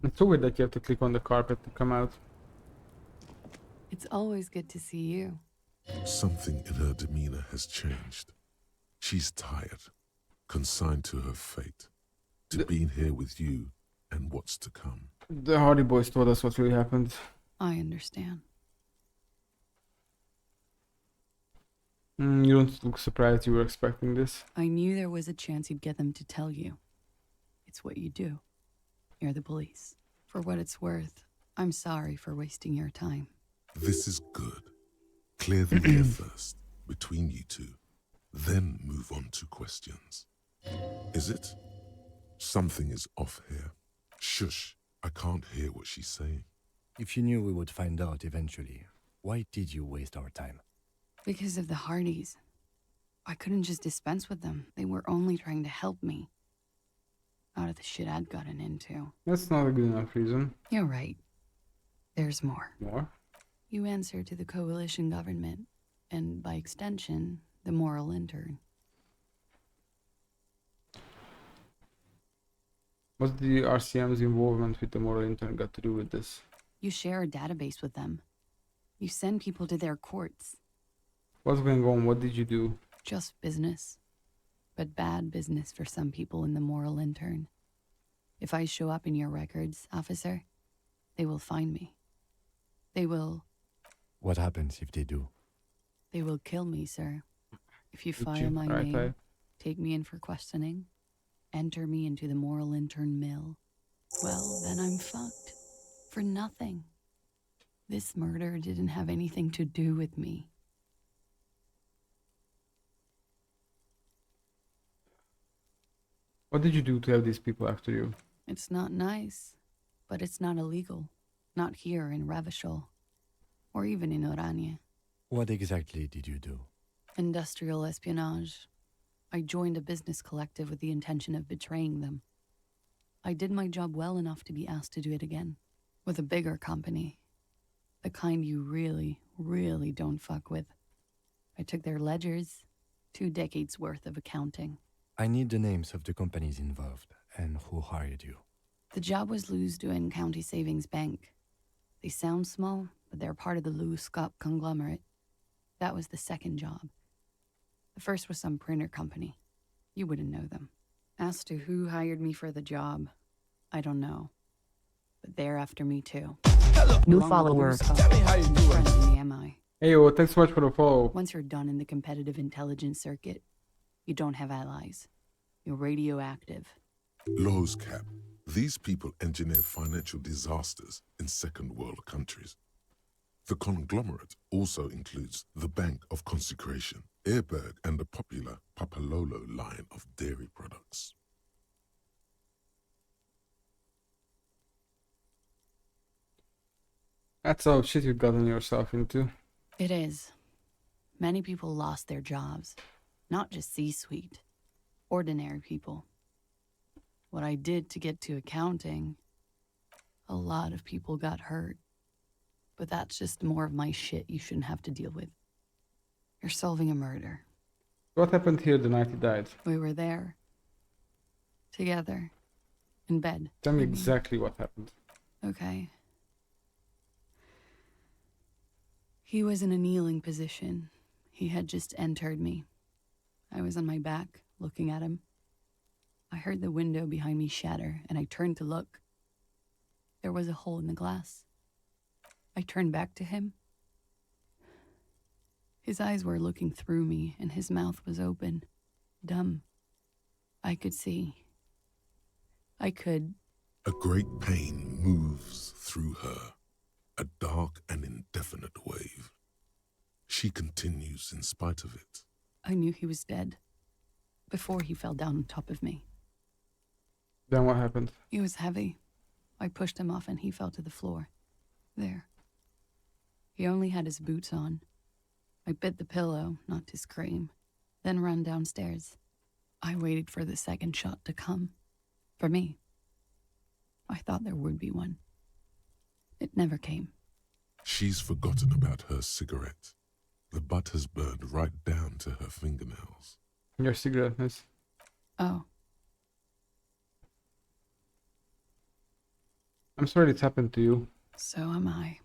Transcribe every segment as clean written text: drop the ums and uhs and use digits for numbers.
It's so weird that you have to click on the carpet to come out. It's always good to see you. Something in her demeanor has changed. She's tired, consigned to her fate, to The, being here with you and what's to come. the Hardy Boys told us what really happened. I understand. You don't look surprised you were expecting this. I knew there was a chance you'd get them to tell you. It's what you do. You're the police. For what it's worth, I'm sorry for wasting your time. This is good. Clear the air first, between you two, then move on to questions. Is it? Something is off here. Shush, I can't hear what she's saying. If you knew we would find out eventually, why did you waste our time? Because of the Hardys. I couldn't just dispense with them. They were only trying to help me. Out of the shit I'd gotten into. That's not a good enough reason. You're right. There's more. More? You answer to the coalition government, and by extension, the moral intern. What's the RCM's involvement with the moral intern got to do with this? You share a database with them. You send people to their courts. What's going on? What did you do? Just business. But bad business for some people in the moral intern. If I show up in your records, officer, they will find me. They will... What happens if they do? They will kill me, sir. If you Did file you? my Right, name, take me in for questioning, enter me into the moral intern mill, well, then I'm fucked. For nothing. This murder didn't have anything to do with me. What did you do to have these people after you? It's not nice, but it's not illegal. Not here in Revachol, or even in Oranje. What exactly did you do? Industrial espionage. I joined a business collective with the intention of betraying them. I did my job well enough to be asked to do it again. With a bigger company. The kind you really, really don't fuck with. I took their ledgers, 2 decades worth of accounting. I need the names of the companies involved and who hired you. The job was Lewes-Duin County Savings Bank. They sound small, but they're part of the Lewes-Scott conglomerate. That was the second job. The first was some printer company. You wouldn't know them. As to who hired me for the job, I don't know. But they're after me too. New Along with follower. Lewes-Scott, and friends in the MI. Hey, yo, thanks so much for the follow. Once you're done in the competitive intelligence circuit, you don't have allies. You're radioactive. Lowe's Cap. These people engineer financial disasters in second world countries. The conglomerate also includes the Bank of Consecration, Airberg, and the popular Papalolo line of dairy products. That's all shit you've gotten yourself into. It is. Many people lost their jobs. Not just C-suite. Ordinary people. What I did to get to accounting, a lot of people got hurt. But that's just more of my shit you shouldn't have to deal with. You're solving a murder. What happened here the night he died? We were there. Together. In bed. Tell me exactly what happened. Okay. He was in a kneeling position. He had just entered me. I was on my back, looking at him. I heard the window behind me shatter, and I turned to look. There was a hole in the glass. I turned back to him. His eyes were looking through me, and his mouth was open. Dumb. I could see. I could... A great pain moves through her, a dark and indefinite wave. She continues in spite of it. I knew he was dead. Before he fell down on top of me. Then what happened? He was heavy. I pushed him off and he fell to the floor. There. He only had his boots on. I bit the pillow, not to scream, then ran downstairs. I waited for the second shot to come. For me. I thought there would be one. It never came. She's forgotten about her cigarette. The butt has burned right down to her fingernails. Your cigarette, miss. Oh, I'm sorry it's happened to you. So am I.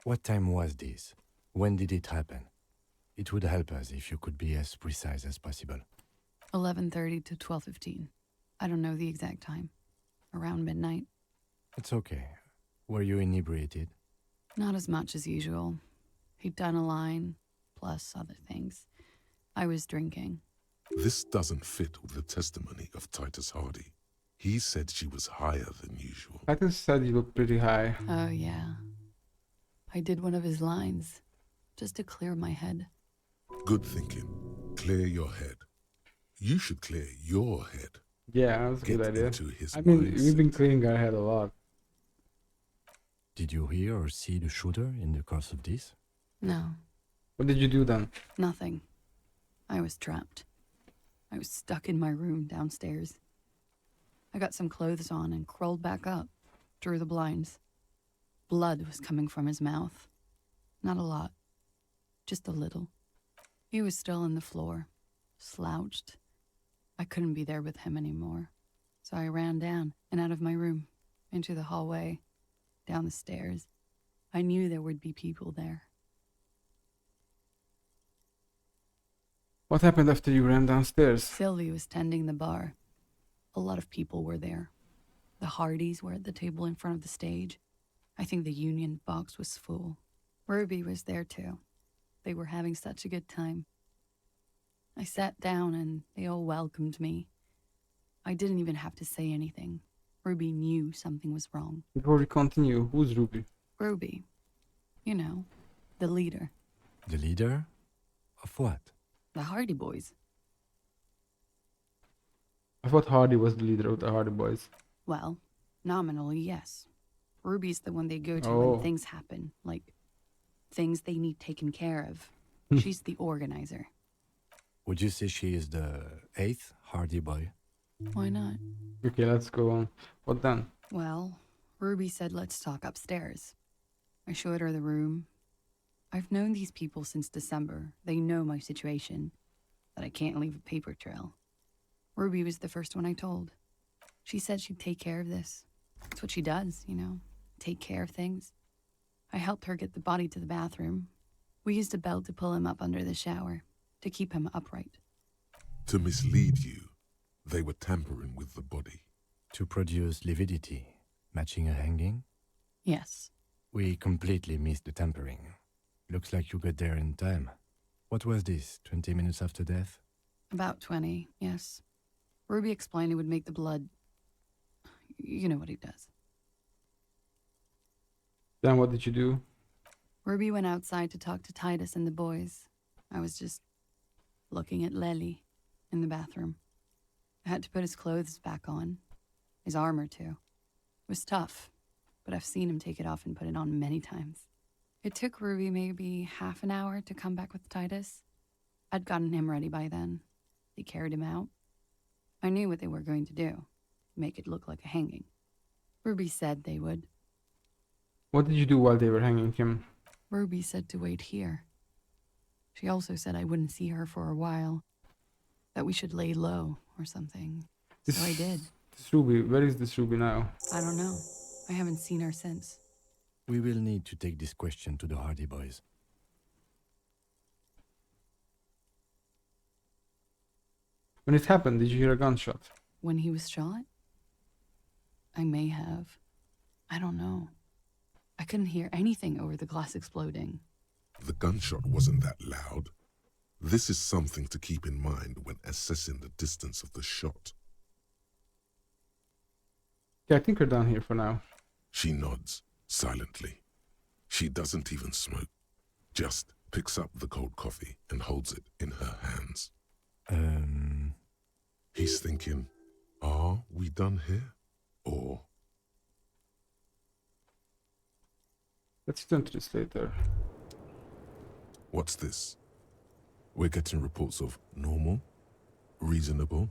What time was this? When did it happen? It would help us if you could be as precise as possible. 11:30 to 12:15. I don't know the exact time. Around midnight. It's okay. Were you inebriated? Not as much as usual. He'd done a line, plus other things. I was drinking. This doesn't fit with the testimony of Titus Hardy. He said she was higher than usual. Titus said you look pretty high. Oh, yeah. I did one of his lines, just to clear my head. Good thinking. Clear your head. You should clear your head. Yeah, that's a Get good idea. into his I mean, mindset. we've been cleaning our head a lot. Did you hear or see the shooter in the course of this? No, What did you do then? nothing. I was trapped. I was stuck in my room downstairs. I got some clothes on and crawled back up, drew the blinds. Blood was coming from his mouth. Not a lot, just a little. He was still on the floor, slouched. I couldn't be there with him anymore, so I ran down and out of my room, into the hallway, down the stairs. I knew there would be people there. What happened after you ran downstairs? Sylvie was tending the bar. A lot of people were there. The Hardys were at the table in front of the stage. I think the Union box was full. Ruby was there too. They were having such a good time. I sat down and they all welcomed me. I didn't even have to say anything. Ruby knew something was wrong. Before we continue, who's Ruby? Ruby, you know, the leader, The leader? Of what? the Hardy Boys. I thought Hardy was the leader of the Hardy Boys. Well, nominally, yes. Ruby's the one they go to Oh. when things happen, like things they need taken care of. She's the organizer. Would you say she is the 8th Hardy boy? Why not? Okay, let's go on. What then? Well, Ruby said let's talk upstairs. I showed her the room. I've known these people since December. They know my situation, that I can't leave a paper trail. Ruby was the first one I told. She said she'd take care of this. It's what she does, you know, take care of things. I helped her get the body to the bathroom. We used a belt to pull him up under the shower, to keep him upright. To mislead you, they were tampering with the body. To produce lividity, matching a hanging? Yes. We completely missed the tampering. Looks like you got there in time. What was this, 20 minutes after death? About 20, yes. Ruby explained it would make the blood... You know what he does. Then what did you do? Ruby went outside to talk to Titus and the boys. I was just looking at Lely in the bathroom. I had to put his clothes back on. His armor, too. It was tough, but I've seen him take it off and put it on many times. It took Ruby maybe half an hour to come back with Titus. I'd gotten him ready by then. They carried him out. I knew what they were going to do. Make it look like a hanging. Ruby said they would. What did you do while they were hanging him? Ruby said to wait here. She also said I wouldn't see her for a while. That we should lay low or something. So I did. This Ruby, where is this Ruby now? I don't know. I haven't seen her since. We will need to take this question to the Hardy boys. When it happened, did you hear a gunshot? When he was shot? I may have. I don't know. I couldn't hear anything over the glass exploding. The gunshot wasn't that loud. This is something to keep in mind when assessing the distance of the shot. Yeah, I think we're done here for now. She nods, silently. She doesn't even smoke, just picks up the cold coffee and holds it in her hands. He's thinking, are we done here? Or... Let's turn to this later. What's this? We're getting reports of normal, reasonable,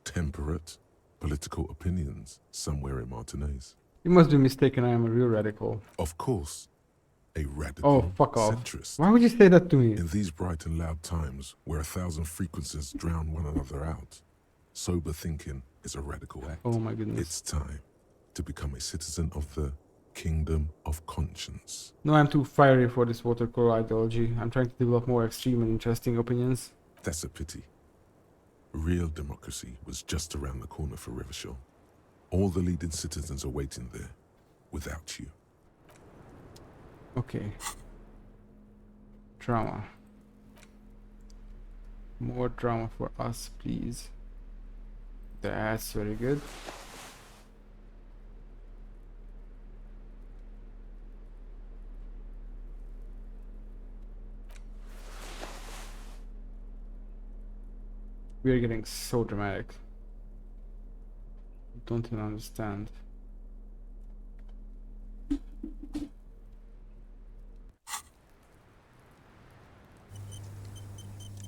temperate, political opinions somewhere in Martinez. You must be mistaken, I am a real radical. Of course, a radical Oh, fuck off. centrist. Why would you say that to me? In these bright and loud times where 1,000 frequencies drown one another out, sober thinking is a radical act. Oh my goodness. It's time. to become a citizen of the Kingdom of Conscience. No, I'm too fiery for this watercolor ideology. I'm trying to develop more extreme and interesting opinions. That's a pity. Real democracy was just around the corner for Revachol. All the leading citizens are waiting there, without you. Okay. Drama. More drama for us, please. That's very good. We are getting so dramatic. Don't even understand.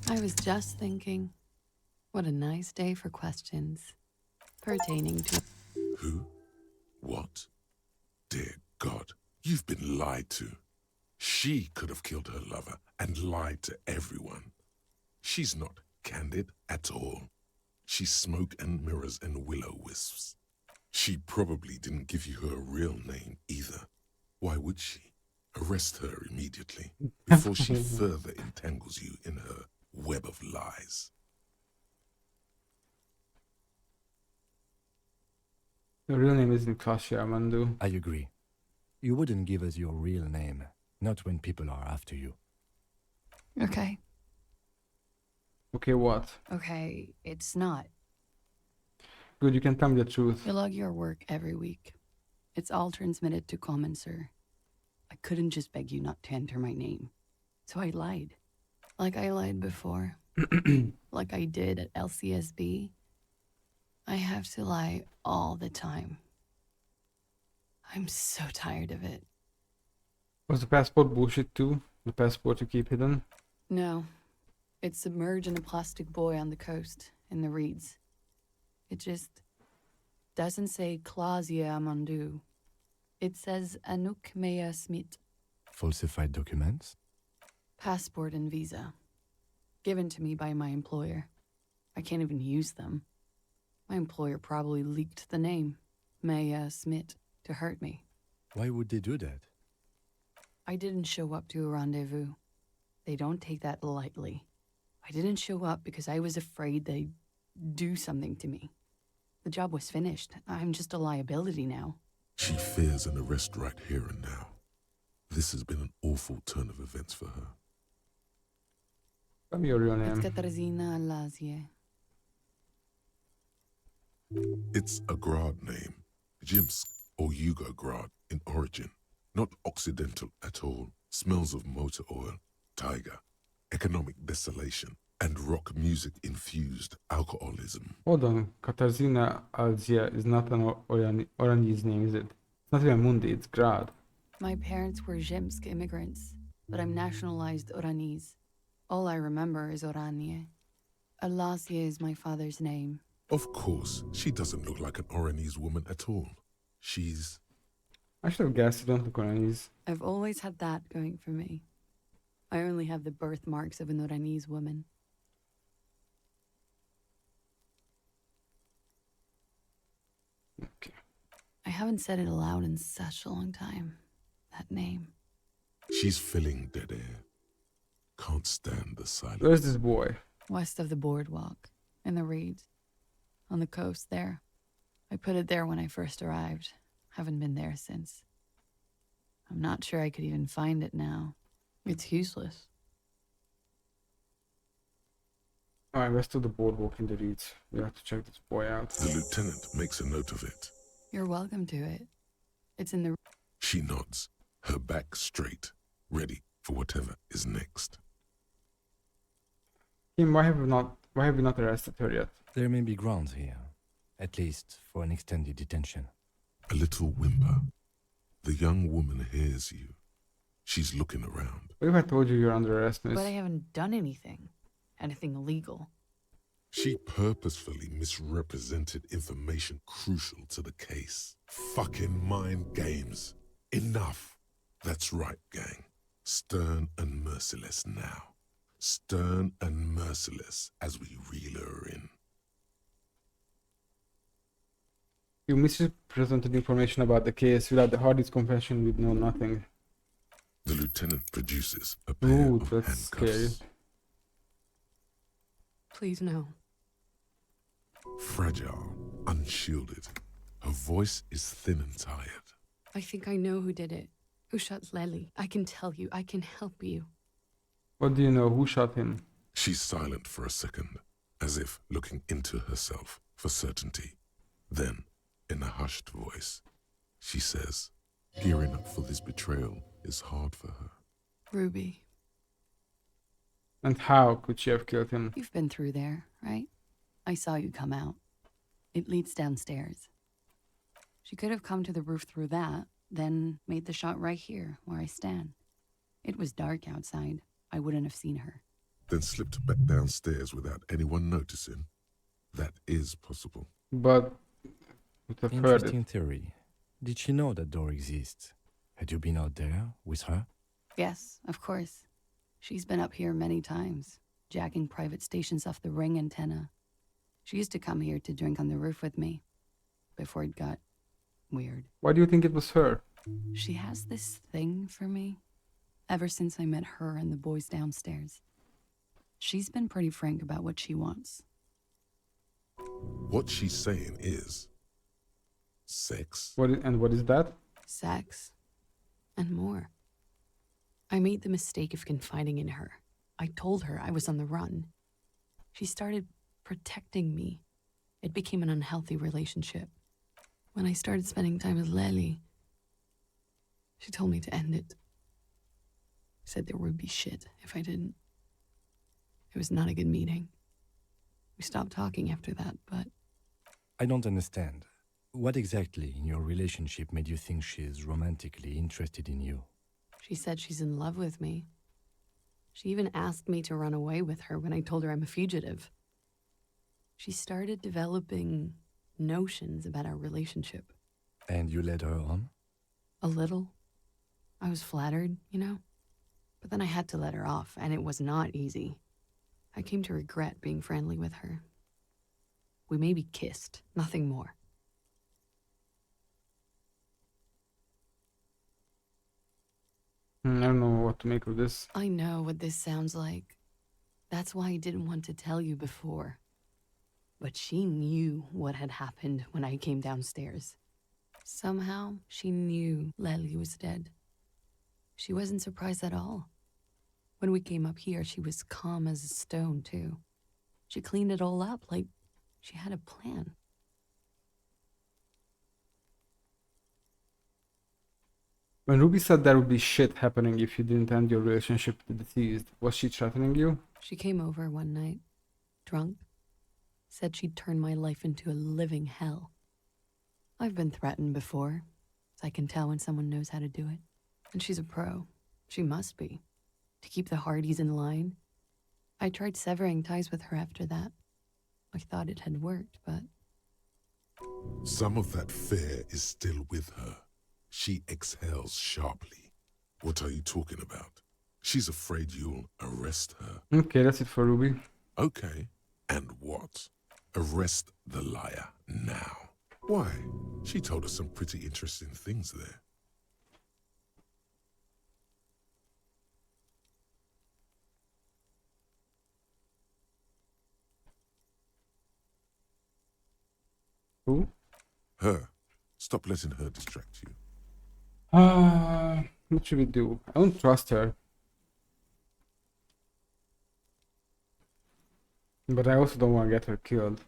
I was just thinking, what a nice day for questions pertaining to. Who? What? Dear God, you've been lied to. She could have killed her lover and lied to everyone. She's not candid at all. She's smoke and mirrors and will-o-wisps. She probably didn't give you her real name either. Why would she? Arrest her immediately before she further entangles you in her web of lies. Your real name isn't Kasia, Amandu. I agree. You wouldn't give us your real name, not when people are after you. Okay. Okay, what? Okay, it's not. Good, you can tell me the truth. You log your work every week. It's all transmitted to Common, sir. I couldn't just beg you not to enter my name. So I lied. Like I lied before. Like I did at LCSB. I have to lie all the time. I'm so tired of it. Was the passport bullshit too? The passport you keep hidden? No. It's submerged in a plastic buoy on the coast, in the reeds. It just doesn't say Clausia Amandu. It says Anouk Mea Smith. Falsified documents? Passport and visa. Given to me by my employer. I can't even use them. My employer probably leaked the name, Mea Smith, to hurt me. Why would they do that? I didn't show up to a rendezvous. They don't take that lightly. I didn't show up because I was afraid they'd do something to me. The job was finished. I'm just a liability now. She fears an arrest right here and now. This has been an awful turn of events for her. Tell me your real It's name. Katarzyna Lazie. It's a Grad name, Jimsk or Yugo-Grad in origin. Not Occidental at all. Smells of motor oil, tiger, economic desolation, and rock music-infused alcoholism. Hold on, Katarzyna Alzia is not an Oranese name, is it? It's not even Mundi, it's Grad. My parents were Zhimsk immigrants, but I'm nationalized Oranese. All I remember is Oranje. Alasia is my father's name. Of course, she doesn't look like an Oranese woman at all. She's... I should have guessed you don't look Oranese. I've always had that going for me. I only have the birthmarks of an Oranese woman. Okay. I haven't said it aloud in such a long time. That name. She's filling dead air. Can't stand the silence. Where's this boy? West of the boardwalk, in the reeds. On the coast there. I put it there when I first arrived. Haven't been there since. I'm not sure I could even find it now. It's useless. Alright, west of the boardwalk in the reeds. We have to check this boy out. The lieutenant makes a note of it. You're welcome to it. It's in the... She nods, her back straight, ready for whatever is next. Kim, why have we not arrested her yet? There may be grounds here, at least for an extended detention. A little whimper. The young woman hears you. She's looking around. What if I told you you're under arrest, miss? But I haven't done anything. Anything illegal. She purposefully misrepresented information crucial to the case. Fucking mind games. Enough. That's right, gang. Stern and merciless now. Stern and merciless as we reel her in. You misrepresented information about the case. Without the hardest confession, we'd know nothing. The lieutenant produces a pair Ooh, of that's scary. handcuffs. Please, no. Fragile, unshielded. Her voice is thin and tired. I think I know who did it. Who shot Lely. I can tell you. I can help you. What do you know? Who shot him? She's silent for a second, as if looking into herself for certainty. Then, in a hushed voice, she says, gearing up for this betrayal is hard for her. Ruby. And how could she have killed him? You've been through there, right? I saw you come out. It leads downstairs. She could have come to the roof through that, then made the shot right here, where I stand. It was dark outside. I wouldn't have seen her. Then slipped back downstairs without anyone noticing. That is possible. But would have heard Interesting it. theory. Did she know that door exists? Had you been out there with her? Yes, of course. She's been up here many times, jacking private stations off the ring antenna. She used to come here to drink on the roof with me, before it got weird. Why do you think it was her? She has this thing for me, ever since I met her and the boys downstairs. She's been pretty frank about what she wants. What she's saying is sex. What is that? Sex. And more. I made the mistake of confiding in her. I told her I was on the run. She started protecting me. It became an unhealthy relationship. When I started spending time with Lely, she told me to end it. Said there would be shit if I didn't. It was not a good meeting. We stopped talking after that, but I don't understand. What exactly in your relationship made you think she's romantically interested in you? she said she's in love with me. She even asked me to run away with her when I told her I'm a fugitive. She started developing notions about our relationship. And you led her on? A little. I was flattered, you know? But then I had to let her off, and it was not easy. I came to regret being friendly with her. We maybe kissed, nothing more. I don't know what to make of this. I know what this sounds like. That's why I didn't want to tell you before. But she knew what had happened when I came downstairs. Somehow, she knew Lely was dead. She wasn't surprised at all. When we came up here, she was calm as a stone, too. She cleaned it all up like she had a plan. When Ruby said there would be shit happening if you didn't end your relationship with the deceased, was she threatening you? She came over one night, drunk, said she'd turn my life into a living hell. I've been threatened before, so I can tell when someone knows how to do it. And she's a pro. She must be. To keep the Hardys in line. I tried severing ties with her after that. I thought it had worked, but Some of that fear is still with her. She exhales sharply. What are you talking about? She's afraid you'll arrest her. Okay, that's it for Ruby. Okay. And what? Arrest the liar now. Why? She told us some pretty interesting things there. Who? Her. Stop letting her distract you. What should we do? I don't trust her. But I also don't want to get her killed.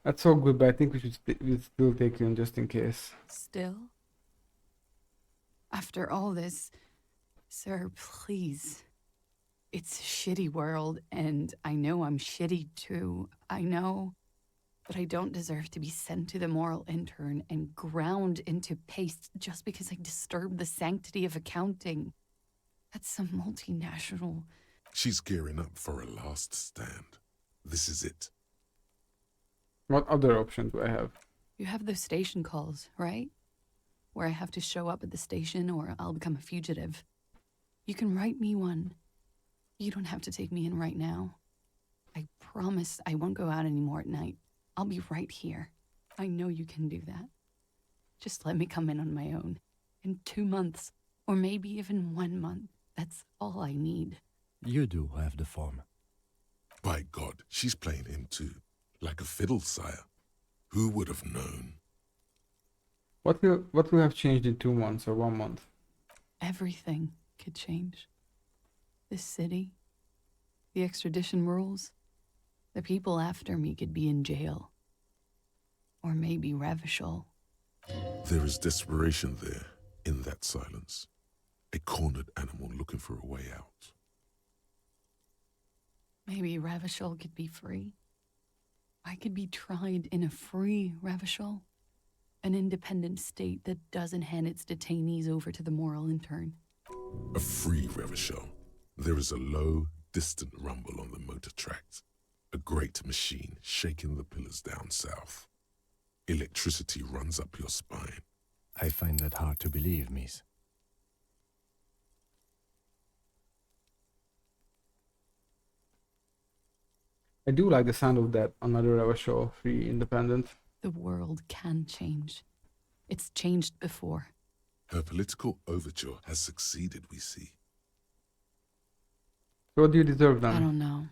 That's so good, but I think we'll still take you in just in case. still? After all this, sir, please. It's a shitty world, and I know I'm shitty too. I know. But I don't deserve to be sent to the moral intern and ground into paste just because I disturbed the sanctity of accounting. That's some multinational. She's gearing up for a last stand. This is it. What other option do I have? You have those station calls, right? Where I have to show up at the station or I'll become a fugitive. You can write me one. You don't have to take me in right now. I promise I won't go out anymore at night. I'll be right here. I know you can do that. Just let me come in on my own. In 2 months, or maybe even 1 month. That's all I need. You do have the form. By God, she's playing him too. Like a fiddle, sire. Who would have known? What will have changed in 2 months or 1 month? Everything could change. This city, the extradition rules, the people after me could be in jail. Or maybe Revachol. There is desperation there, in that silence. A cornered animal looking for a way out. Maybe Revachol could be free. I could be tried in a free Revachol. An independent state that doesn't hand its detainees over to the moral intern. A free Revachol. There is a low, distant rumble on the motor tracks. A great machine shaking the pillars down south. Electricity runs up your spine. I find that hard to believe, miss. I do like the sound of that. Another Reva show, free, independent. The world can change. It's changed before. Her political overture has succeeded, we see. So what do you deserve I then? don't know.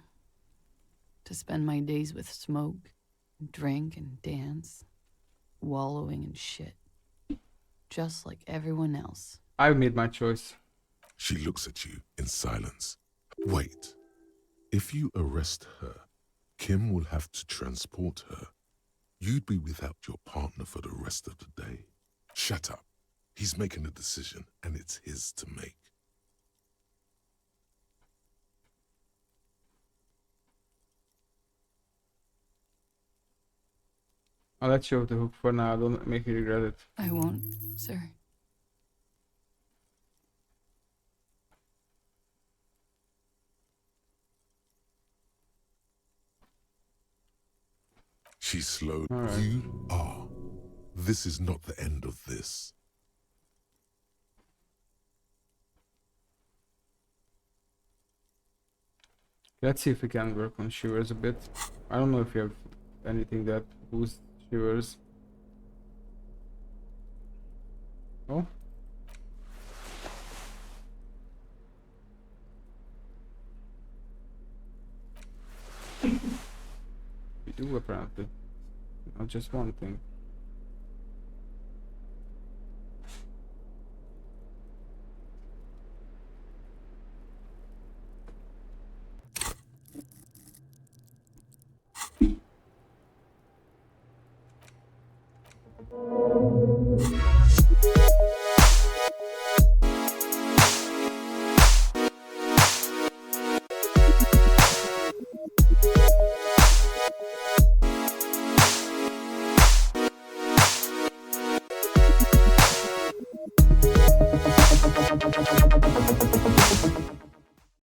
To spend my days with smoke, and drink and dance, wallowing in shit. Just like everyone else. I've made my choice. She looks at you in silence. Wait. If you arrest her, Kim will have to transport her. You'd be without your partner for the rest of the day. Shut up. He's making a decision, and it's his to make. I'll let you off the hook for now. Don't make you regret it. I won't, sir. She slowed. All right. You are. This is not the end of this. Let's see if we can work on shivers a bit. I don't know if you have anything that boosts shivers. Oh. We do apparently. Not just one thing.